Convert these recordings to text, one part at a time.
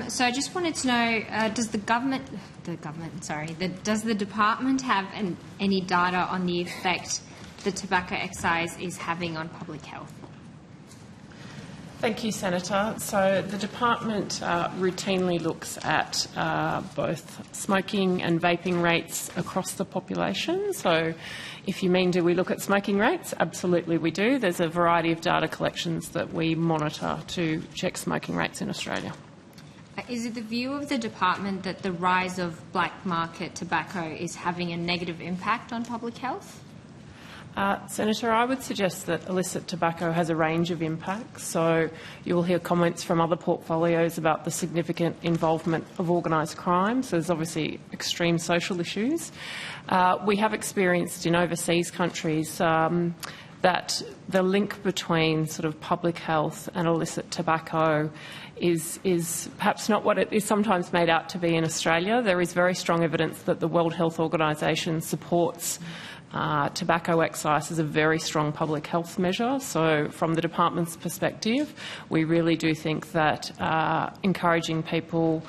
So I just wanted to know, does the department have any data on the effect the tobacco excise is having on public health? Thank you, Senator. So the department routinely looks at both smoking and vaping rates across the population. So if you mean, do we look at smoking rates? Absolutely we do. There's a variety of data collections that we monitor to check smoking rates in Australia. Is it the view of the department that the rise of black market tobacco is having a negative impact on public health? Senator, I would suggest that illicit tobacco has a range of impacts. So you will hear comments from other portfolios about the significant involvement of organised crime. So there's obviously extreme social issues. We have experienced in overseas countries that the link between sort of public health and illicit tobacco is perhaps not what it is sometimes made out to be in Australia. There is very strong evidence that the World Health Organisation supports tobacco excise as a very strong public health measure. So from the department's perspective, we really do think that encouraging people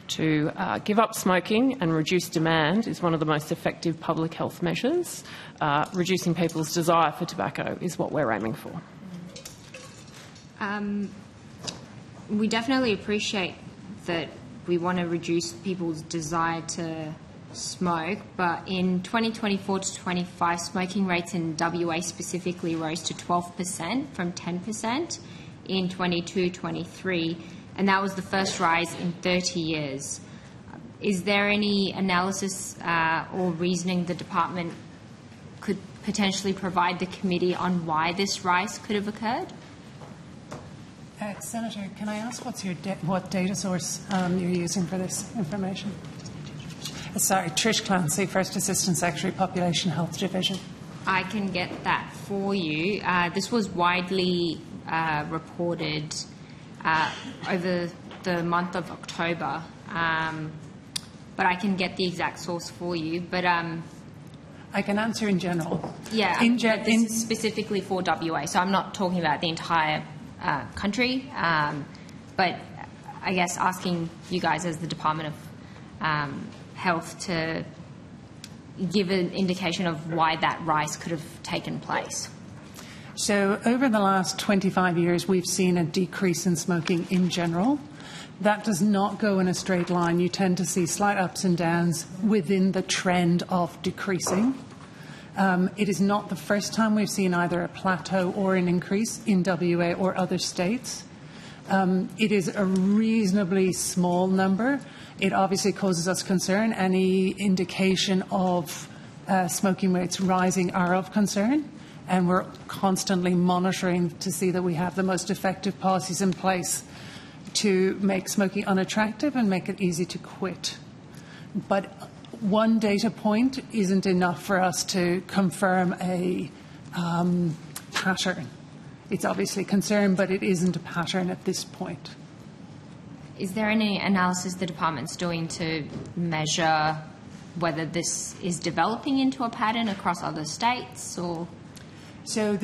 to give up smoking and reduce demand is one of the most effective public health measures. Reducing people's desire for tobacco is what we're aiming for. We definitely appreciate that we want to reduce people's desire to smoke, but in 2024 to 25, smoking rates in WA specifically rose to 12% from 10% in 22-23, and that was the first rise in 30 years. Is there any analysis or reasoning the department could potentially provide the committee on why this rise could have occurred? Senator, can I ask what data source you're using for this information? Sorry, Trish Clancy, First Assistant Secretary, Population Health Division. I can get that for you. This was widely reported over the month of October, but I can get the exact source for you. But I can answer in general. Yeah, this is specifically for WA, so I'm not talking about the entire country, but I guess asking you guys as the Department of Health to give an indication of why that rise could have taken place. So over the last 25 years, we've seen a decrease in smoking in general. That does not go in a straight line. You tend to see slight ups and downs within the trend of decreasing. It is not the first time we've seen either a plateau or an increase in WA or other states. It is a reasonably small number. It obviously causes us concern. Any indication of smoking rates rising are of concern, and we're constantly monitoring to see that we have the most effective policies in place to make smoking unattractive and make it easy to quit. But one data point isn't enough for us to confirm a pattern. It's obviously a concern, but it isn't a pattern at this point. Is there any analysis the department's doing to measure whether this is developing into a pattern across other states? Or so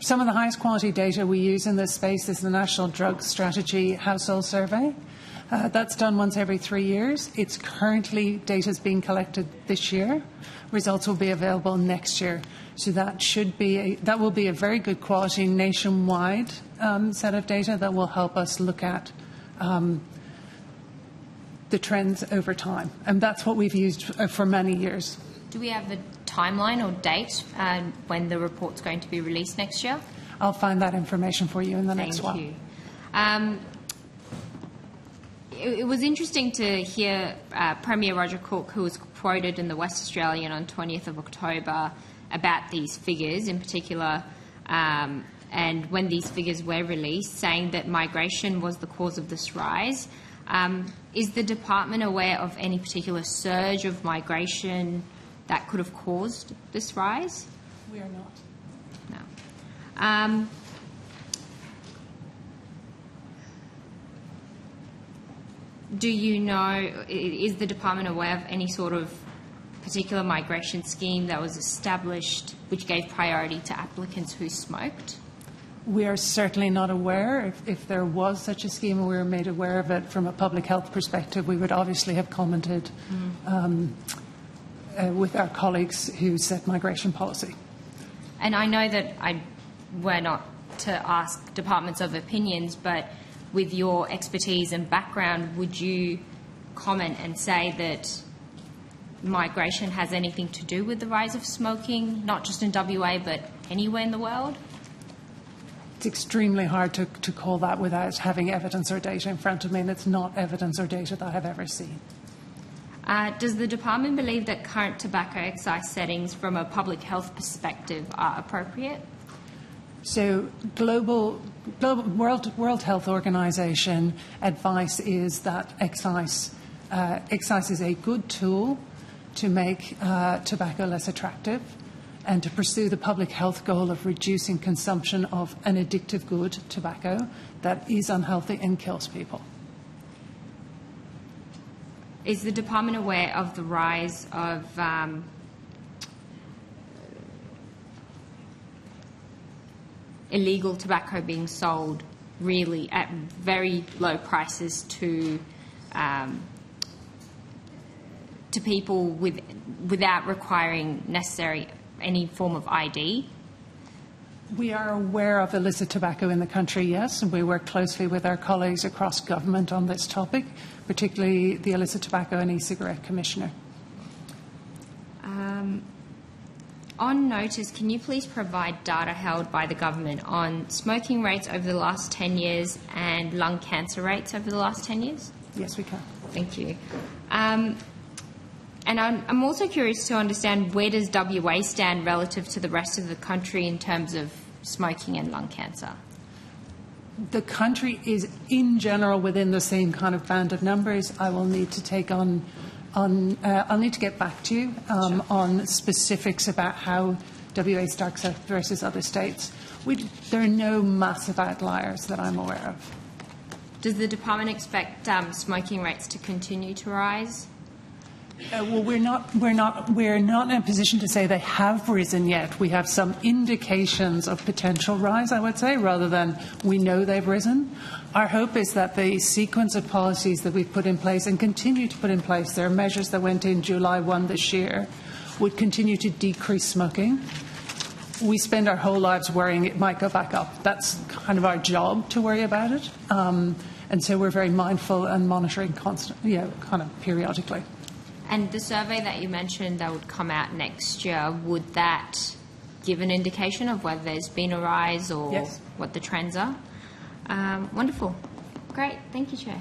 some of the highest quality data we use in this space is the National Drug Strategy Household Survey. That's done once every 3 years. It's currently data is being collected this year. Results will be available next year. So that will be a very good quality nationwide set of data that will help us look at the trends over time. And that's what we've used for many years. Do we have a timeline or date when the report's going to be released next year? I'll find that information for you in the next while. Thank you. It was interesting to hear Premier Roger Cook, who was quoted in the West Australian on 20th of October about these figures in particular, and when these figures were released, saying that migration was the cause of this rise. Is the department aware of any particular surge of migration that could have caused this rise? We are not. No. Do you know, is the department aware of any sort of particular migration scheme that was established which gave priority to applicants who smoked? We are certainly not aware. If there was such a scheme and we were made aware of it from a public health perspective, we would obviously have commented with our colleagues who set migration policy. And I know that we're not to ask departments of opinions, but with your expertise and background, would you comment and say that migration has anything to do with the rise of smoking, not just in WA, but anywhere in the world? It's extremely hard to call that without having evidence or data in front of me, and it's not evidence or data that I have ever seen. Does the department believe that current tobacco excise settings from a public health perspective are appropriate? So World Health Organization advice is that excise is a good tool to make tobacco less attractive and to pursue the public health goal of reducing consumption of an addictive good, tobacco, that is unhealthy and kills people. Is the department aware of the rise of illegal tobacco being sold really at very low prices to people without requiring necessary any form of ID? We are aware of illicit tobacco in the country, yes, and we work closely with our colleagues across government on this topic, particularly the Illicit Tobacco and E-Cigarette Commissioner. On notice, can you please provide data held by the government on smoking rates over the last 10 years and lung cancer rates over the last 10 years? Yes, we can. Thank you. And I'm also curious to understand, where does WA stand relative to the rest of the country in terms of smoking and lung cancer? The country is, in general, within the same kind of band of numbers. I will need to take I'll need to get back to you Sure. on specifics about how WA stacks up versus other states. There are no massive outliers that I'm aware of. Does the department expect smoking rates to continue to rise? Well, we're not in a position to say they have risen yet. We have some indications of potential rise, I would say, rather than we know they've risen. Our hope is that the sequence of policies that we've put in place and continue to put in place, there are measures that went in July 1 this year, would continue to decrease smoking. We spend our whole lives worrying it might go back up. That's kind of our job, to worry about it. And so we're very mindful and monitoring constantly, kind of periodically. And the survey that you mentioned that would come out next year, would that give an indication of whether there's been a rise or Yes. what the trends are? Wonderful. Great. Thank you, Chair.